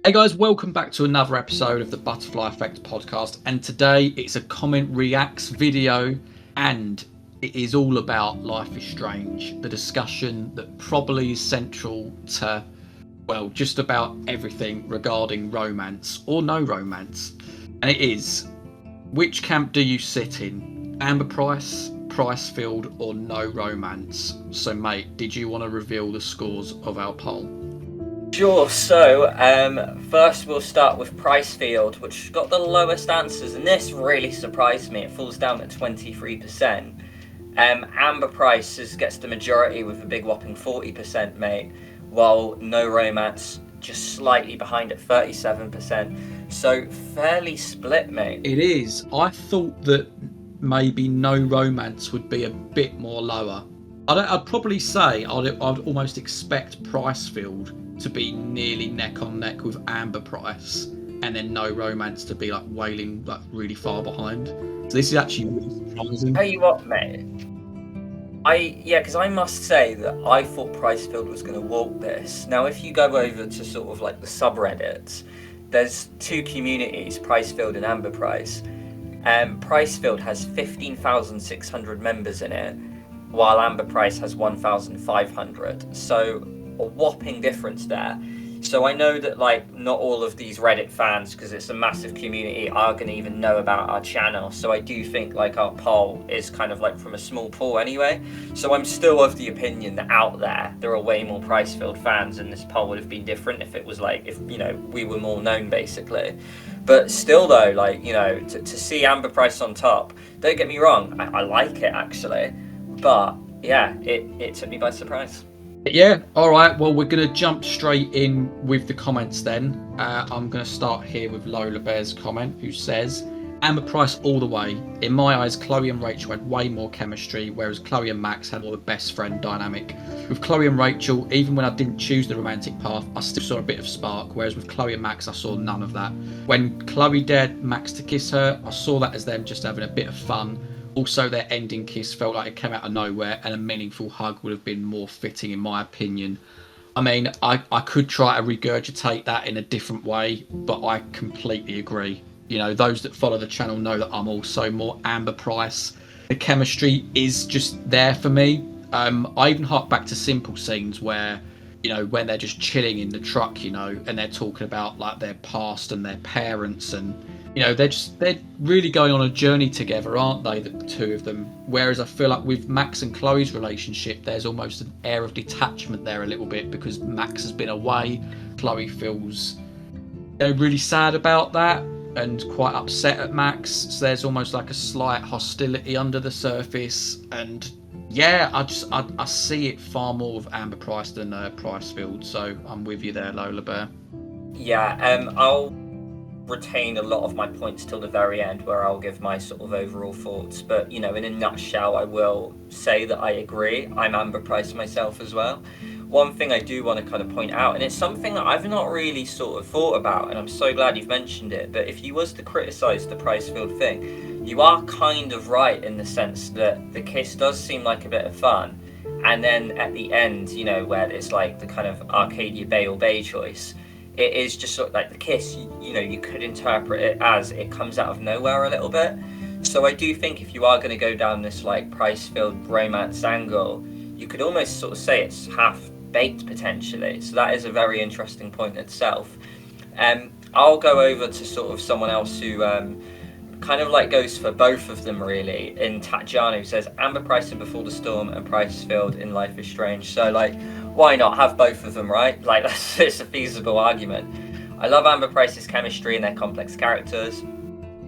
Hey guys, welcome back to another episode of the Butterfly Effect podcast, and today it's a comment reacts video, and it is all about Life is Strange, the discussion that probably is central to, well, just about everything regarding romance or no romance. And it is, which camp do you sit in? Amberprice, Pricefield, or no romance? So mate, did you want to reveal the scores of our poll? Sure, so first we'll start with Pricefield, which got the lowest answers, and this really surprised me. It falls down at 23%. Amberprice gets the majority with a big whopping 40%, mate, while no romance just slightly behind at 37%. So fairly split, mate. It is. I thought that maybe no romance would be a bit more lower. I'd probably say I'd almost expect Pricefield to be nearly neck on neck with Amberprice, and then no romance to be like wailing like really far behind. So this is actually really surprising. Tell you what, mate. Because I must say that I thought Pricefield was going to walk this. Now, if you go over to sort of like the subreddits, there's two communities, Pricefield and Amberprice. Pricefield has 15,600 members in it, while Amberprice has 1,500. So a whopping difference there. So I know that like not all of these Reddit fans, because it's a massive community, are going to even know about our channel. So I do think like our poll is kind of like from a small pool anyway. So I'm still of the opinion that out there are way more Pricefield fans, and this poll would have been different if it was like, if we were more known basically. But still though, like, to see Amberprice on top, don't get me wrong, I like it actually, but yeah, it took me by surprise. Yeah, all right. Well, we're going to jump straight in with the comments then. I'm going to start here with Lola Bear's comment, who says, Amberprice all the way. In my eyes, Chloe and Rachel had way more chemistry, whereas Chloe and Max had more the best friend dynamic. With Chloe and Rachel, even when I didn't choose the romantic path, I still saw a bit of spark, whereas with Chloe and Max, I saw none of that. When Chloe dared Max to kiss her, I saw that as them just having a bit of fun. Also, their ending kiss felt like it came out of nowhere, and a meaningful hug would have been more fitting, in my opinion. I mean, I could try to regurgitate that in a different way, but I completely agree. Those that follow the channel know that I'm also more Amberprice. The chemistry is just there for me. I even hark back to simple scenes where, when they're just chilling in the truck, and they're talking about like their past and their parents, and they're really going on a journey together, aren't they, the two of them? Whereas I feel like with Max and Chloe's relationship, there's almost an air of detachment there a little bit, because Max has been away. Chloe feels really sad about that and quite upset at Max. So there's almost like a slight hostility under the surface. And yeah, I see it far more with Amberprice than Pricefield. So I'm with you there, Lola Bear. Yeah, I'll retain a lot of my points till the very end, where I'll give my sort of overall thoughts, but in a nutshell, I will say that I agree. I'm Amberprice myself as well. One thing I do want to kind of point out, and it's something that I've not really sort of thought about, and I'm so glad you've mentioned it, but if you was to criticize the Pricefield thing, you are kind of right in the sense that the kiss does seem like a bit of fun, and then at the end, where it's like the kind of Arcadia Bay or Bay choice, it is just sort of like the kiss, you could interpret it as it comes out of nowhere a little bit. So I do think if you are going to go down this like Pricefield romance angle, you could almost sort of say it's half baked potentially. So that is a very interesting point in itself. I'll go over to sort of someone else who kind of like goes for both of them really, in Tatjana, who says Amberprice in Before the Storm and Pricefield in Life is Strange. So like, why not have both of them, right? Like, it's a feasible argument. I love Amberprice's chemistry and their complex characters.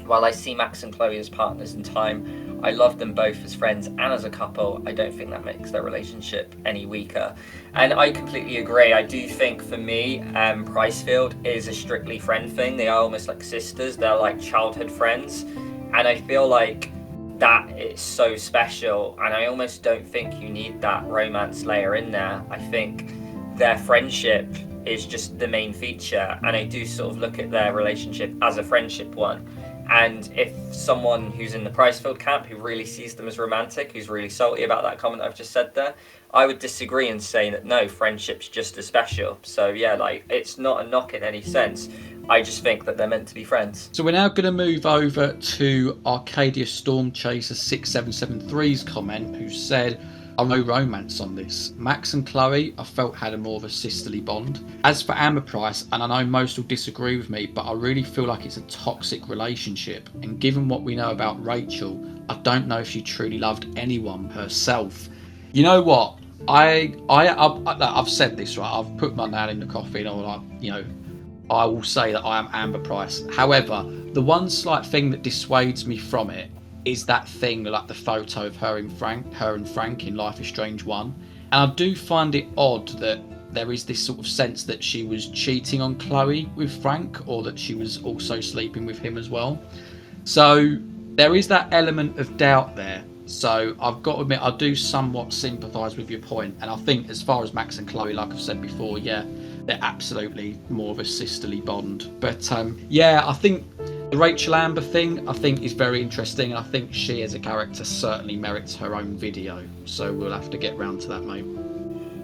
While I see Max and Chloe as partners in time, I love them both as friends and as a couple. I don't think that makes their relationship any weaker. And I completely agree. I do think for me, Pricefield is a strictly friend thing. They are almost like sisters. They're like childhood friends. And I feel like that is so special, and I almost don't think you need that romance layer in there. I think their friendship is just the main feature, and I do sort of look at their relationship as a friendship one. And if someone who's in the Pricefield camp who really sees them as romantic, who's really salty about that comment I've just said there, I would disagree and say that no, friendship's just as special. So yeah, like, it's not a knock in any sense. I just think that they're meant to be friends. So we're now going to move over to Arcadia Stormchaser 6773's comment, who said, no romance on this. Max and Chloe, I felt, had a more of a sisterly bond. As for Amberprice, and I know most will disagree with me, but I really feel like it's a toxic relationship. And given what we know about Rachel, I don't know if she truly loved anyone herself. You know what? I've said this, right? I've put my nail in the coffin, or like, you know, I will say that I am Amberprice. However, the one slight thing that dissuades me from it is that thing, like the photo of her and Frank in Life is Strange 1. And I do find it odd that there is this sort of sense that she was cheating on Chloe with Frank, or that she was also sleeping with him as well. So there is that element of doubt there. So I've got to admit, I do somewhat sympathise with your point. And I think as far as Max and Chloe, like I've said before, yeah, they're absolutely more of a sisterly bond. But yeah, I think the Rachel Amber thing, I think, is very interesting, and I think she as a character certainly merits her own video. So we'll have to get round to that, mate.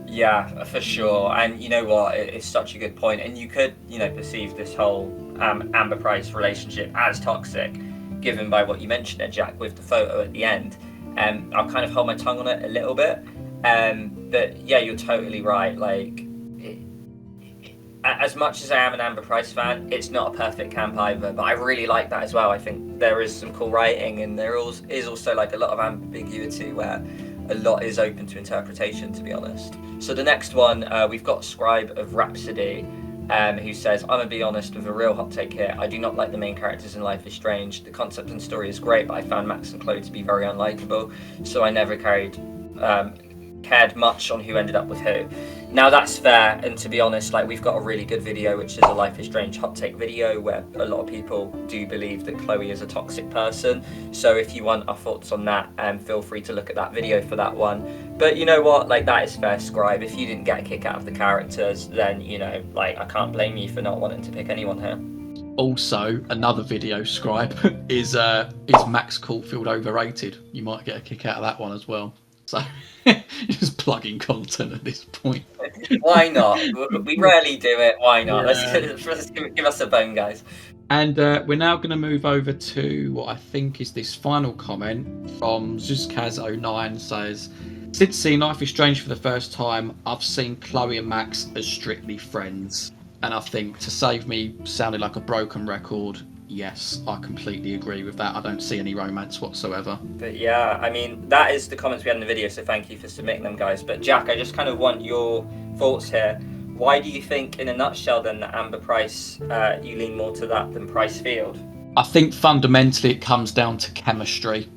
Yeah, for sure. And you know what? It's such a good point. And you could, you know, perceive this whole Amber Price relationship as toxic, given by what you mentioned there, Jack, with the photo at the end. I'll kind of hold my tongue on it a little bit. But yeah, you're totally right. Like, as much as I am an Amber Price fan, it's not a perfect camp either, but I really like that as well. I think there is some cool writing, and there is also like a lot of ambiguity where a lot is open to interpretation, to be honest. So the next one, we've got Scribe of Rhapsody, who says, I'm gonna be honest with a real hot take here. I do not like the main characters in Life is Strange. The concept and story is great, but I found Max and Chloe to be very unlikable, so I never cared much on who ended up with who. Now that's fair, and to be honest, like, we've got a really good video, which is a Life is Strange hot take video, where a lot of people do believe that Chloe is a toxic person. So if you want our thoughts on that, feel free to look at that video for that one. But you know what, like, that is fair, Scribe. If you didn't get a kick out of the characters, then, you know, like, I can't blame you for not wanting to pick anyone here. Also, another video, Scribe, is Max Caulfield overrated? You might get a kick out of that one as well. So just plugging content at this point. Why not? We rarely do it. Why not? Yeah. Let's give us a bone, guys. And we're now going to move over to what I think is this final comment from Zuzkaz09. Says, since seeing Life is Strange for the first time, I've seen Chloe and Max as strictly friends. And I think, to save me sounding like a broken record, yes, I completely agree with that. I don't see any romance whatsoever. But yeah, I mean, that is the comments we had in the video, so thank you for submitting them, guys. But Jack, I just kind of want your thoughts here. Why do you think, in a nutshell, then, that Amber Price, you lean more to that than Pricefield? I think fundamentally it comes down to chemistry.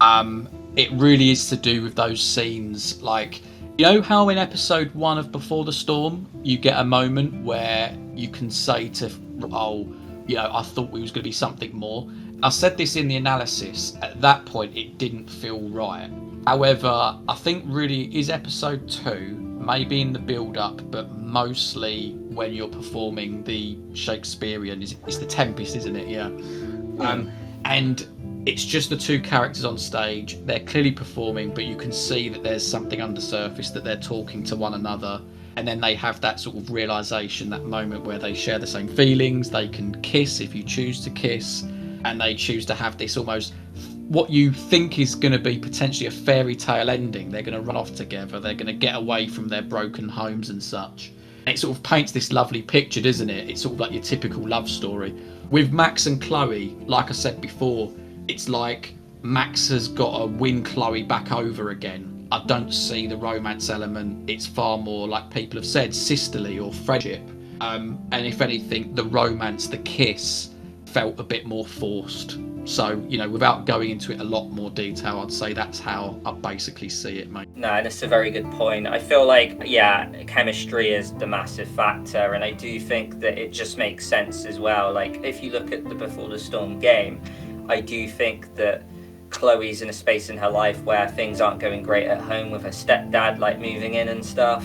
It really is to do with those scenes. Like, you know how in episode 1 of Before the Storm, you get a moment where you can say to, oh, you know, I thought we was going to be something more. I said this in the analysis. At that point, it didn't feel right. However, I think really is episode 2, maybe in the build-up, but mostly when you're performing the Shakespearean. It's the Tempest, isn't it? Yeah. And it's just the two characters on stage. They're clearly performing, but you can see that there's something undersurface, that they're talking to one another. And then they have that sort of realisation, that moment where they share the same feelings, they can kiss if you choose to kiss, and they choose to have this almost, what you think is going to be potentially a fairy tale ending. They're going to run off together, they're going to get away from their broken homes and such. And it sort of paints this lovely picture, doesn't it? It's sort of like your typical love story. With Max and Chloe, like I said before, it's like Max has got to win Chloe back over again. I don't see the romance element. It's far more, like people have said, sisterly or friendship. And if anything, the romance, the kiss, felt a bit more forced. So, you know, without going into it a lot more detail, I'd say that's how I basically see it, mate. No, and it's a very good point. I feel like, yeah, chemistry is the massive factor, and I do think that it just makes sense as well. Like, if you look at the Before the Storm game, I do think that Chloe's in a space in her life where things aren't going great at home with her stepdad, like moving in and stuff.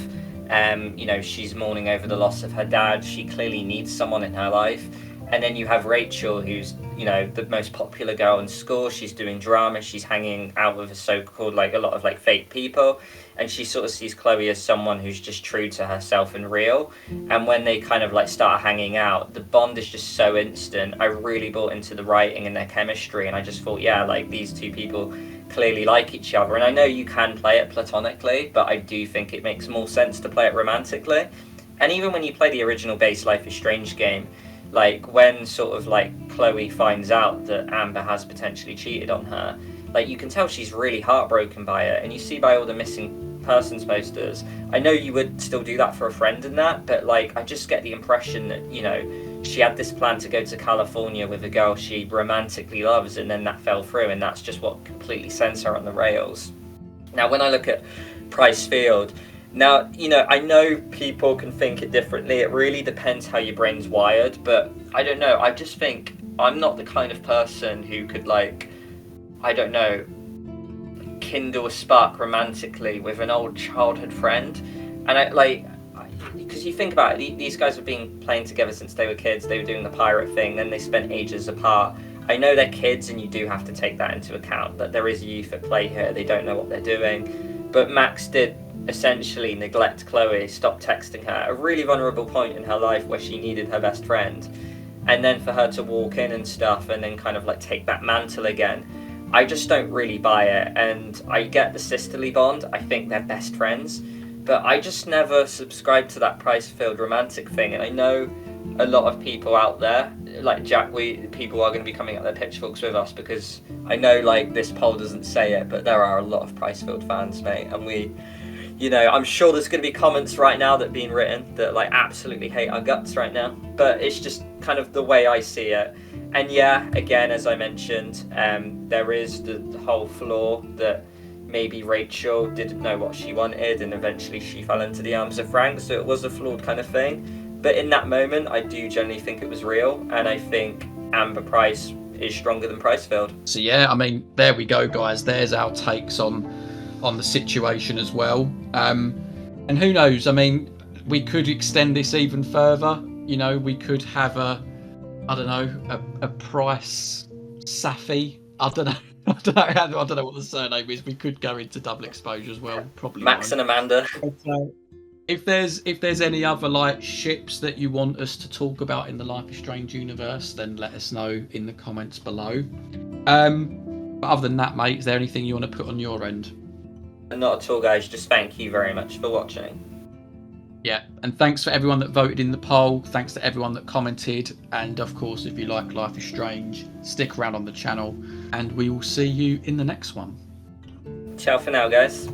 You know, she's mourning over the loss of her dad. She clearly needs someone in her life. And then you have Rachel, who's, you know, the most popular girl in school. She's doing drama. She's hanging out with a so-called, like, a lot of, like, fake people. And she sort of sees Chloe as someone who's just true to herself and real. And when they kind of, like, start hanging out, the bond is just so instant. I really bought into the writing and their chemistry. And I just thought, yeah, like, these two people clearly like each other. And I know you can play it platonically, but I do think it makes more sense to play it romantically. And even when you play the original base Life is Strange game, like, when sort of, like, Chloe finds out that Amber has potentially cheated on her, like, you can tell she's really heartbroken by it. And you see by all the missing persons posters, I know you would still do that for a friend and that, but, like, I just get the impression that, you know, she had this plan to go to California with a girl she romantically loves, and then that fell through, and that's just what completely sends her on the rails. Now, when I look at Pricefield, now, you know, I know people can think it differently. It really depends how your brain's wired, but I don't know. I just think I'm not the kind of person who could, like, I don't know, kindle a spark romantically with an old childhood friend. And I, like, because you think about it, these guys have been playing together since they were kids. They were doing the pirate thing, then they spent ages apart. I know they're kids, and you do have to take that into account, that there is youth at play here. They don't know what they're doing. But Max did essentially neglect Chloe, stop texting her, a really vulnerable point in her life where she needed her best friend. And then for her to walk in and stuff and then kind of, like, take that mantle again, I just don't really buy it. And I get the sisterly bond, I think they're best friends, but I just never subscribed to that Pricefield romantic thing. And I know a lot of people out there, like Jack, people are going to be coming at their pitchforks with us, because I know, like, this poll doesn't say it, but there are a lot of Pricefield fans, mate, and we, you know, I'm sure there's going to be comments right now that have been written that, like, absolutely hate our guts right now, but it's just kind of the way I see it. And yeah, again, as I mentioned, there is the whole flaw that maybe Rachel didn't know what she wanted, and eventually she fell into the arms of Frank, so it was a flawed kind of thing. But in that moment, I do generally think it was real, and I think Amber Price is stronger than Pricefield. So yeah, I mean, there we go, guys. There's our takes on the situation as well. And who knows? I mean, we could extend this even further. You know, we could have a Price Safi. I don't know. I don't know what the surname is. We could go into double exposure as well. Probably Max and Amanda. If there's any other, like, ships that you want us to talk about in the Life is Strange universe, then let us know in the comments below. But other than that, mate, is there anything you want to put on your end? Not at all, guys. Just thank you very much for watching. Yeah, and thanks for everyone that voted in the poll. Thanks to everyone that commented. And of course, if you like Life is Strange, stick around on the channel, and we will see you in the next one. Ciao for now, guys.